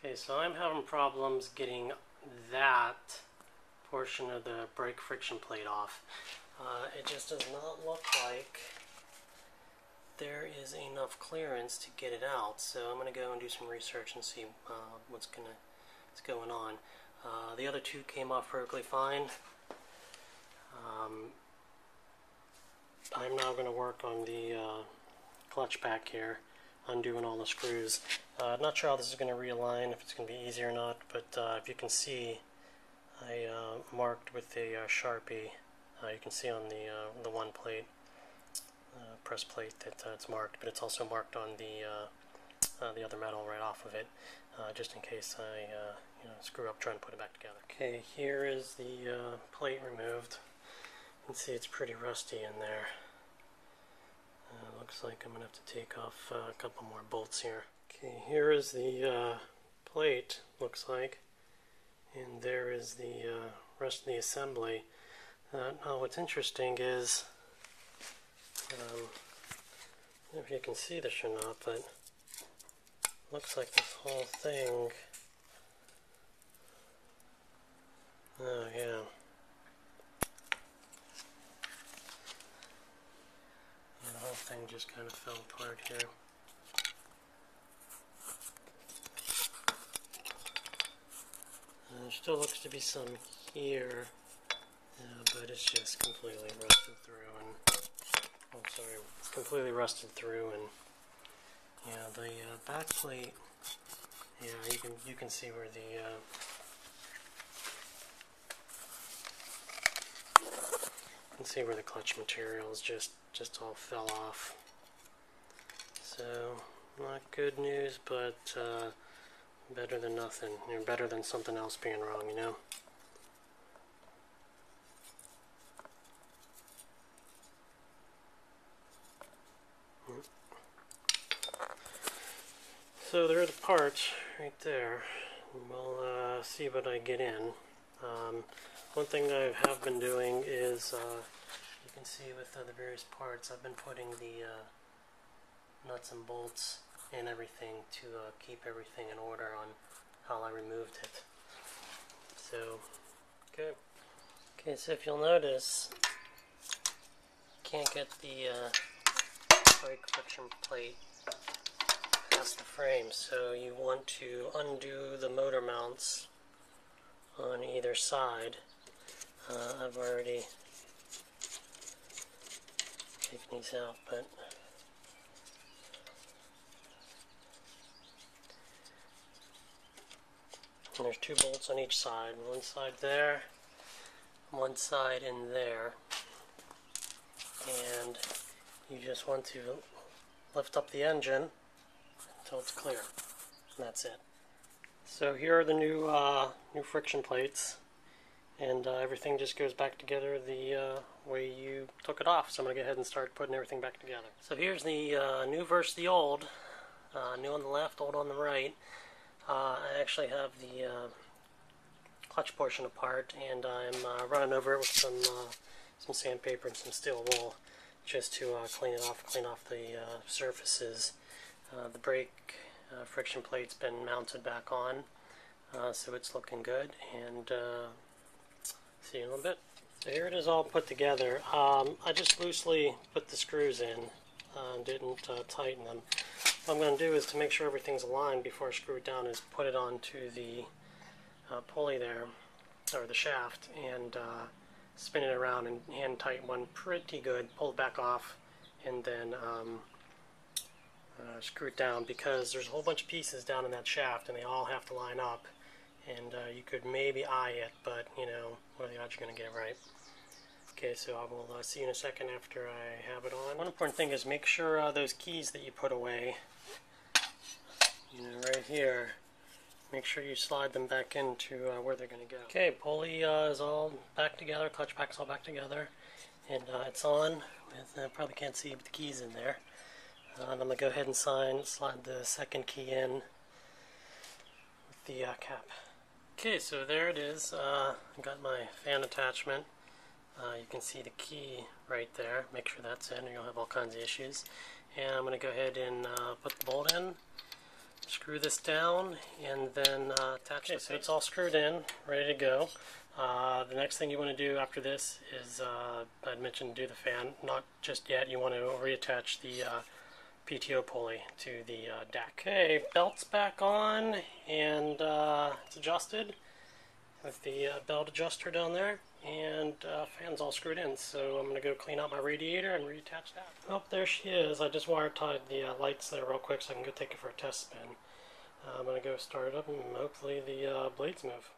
Okay, so I'm having problems getting that portion of the brake friction plate off. It just does not look like there is enough clearance to get it out, so I'm going to go and do some research and see what's going on. The other two came off perfectly fine. I'm now going to work on the clutch pack here, undoing all the screws. Not sure how this is going to realign, if it's going to be easy or not, but if you can see, I marked with a Sharpie. You can see on the one plate, press plate, that it's marked, but it's also marked on the other metal right off of it, just in case I screw up trying to put it back together. Okay, here is the plate removed. You can see it's pretty rusty in there. Looks like I'm going to have to take off a couple more bolts here. Okay, here is the plate, looks like, and there is the rest of the assembly. Now what's interesting is, I don't know if you can see this or not, but it looks like this whole thing, oh yeah, the whole thing just kind of fell apart here. There still looks to be some here, but it's just completely rusted through, and it's completely rusted through, and yeah, the back plate, yeah, you can see where the clutch materials just all fell off. So not good news, but better than nothing. Better than something else being wrong, you know. So there are the parts right there. We'll see what I get in. One thing that I have been doing is, you can see with the various parts, I've been putting the nuts and bolts and everything to keep everything in order on how I removed it. So, okay, so if you'll notice, you can't get the brake friction plate past the frame, so you want to undo the motor mounts on either side. I've already taken these out, but there's two bolts on each side. One side there, one side in there. And you just want to lift up the engine until it's clear. And that's it. So here are the new friction plates. And everything just goes back together the way you took it off. So I'm going to go ahead and start putting everything back together. So here's the new versus the old. New on the left, old on the right. I actually have the clutch portion apart, and I'm running over it with some sandpaper and some steel wool just to clean off the surfaces. The brake friction plate's been mounted back on, so it's looking good, and see you in a little bit. So here it is all put together. I just loosely put the screws in, didn't tighten them. What I'm going to do is, to make sure everything's aligned before I screw it down, is put it onto the pulley there, or the shaft, and spin it around and hand tighten one pretty good, pull it back off, and then screw it down, because there's a whole bunch of pieces down in that shaft and they all have to line up, and you could maybe eye it, but you know, what are the odds you're going to get it right? Okay, so I will see you in a second after I have it on. One important thing is make sure those keys that you put away, right here, make sure you slide them back into where they're going to go. Okay, pulley is all back together, clutch pack's all back together, and it's on. With, probably can't see the keys in there. And I'm going to go ahead and slide the second key in with the cap. Okay, so there it is. I got my fan attachment. You can see the key right there. Make sure that's in, or you'll have all kinds of issues. And I'm going to go ahead and put the bolt in, screw screw this down and then attach it. So it's all screwed in, ready to go. The next thing you want to do after this is, I'd mentioned do the fan. Not just yet, you want to reattach the PTO pulley to the deck. Okay, belt's back on and it's adjusted with the belt adjuster down there, and fan's all screwed in. So I'm going to go clean out my radiator and reattach that. Oh, there she is. I just wire tied the lights there real quick so I can go take it for a test spin. I'm going to go start it up and hopefully the blades move.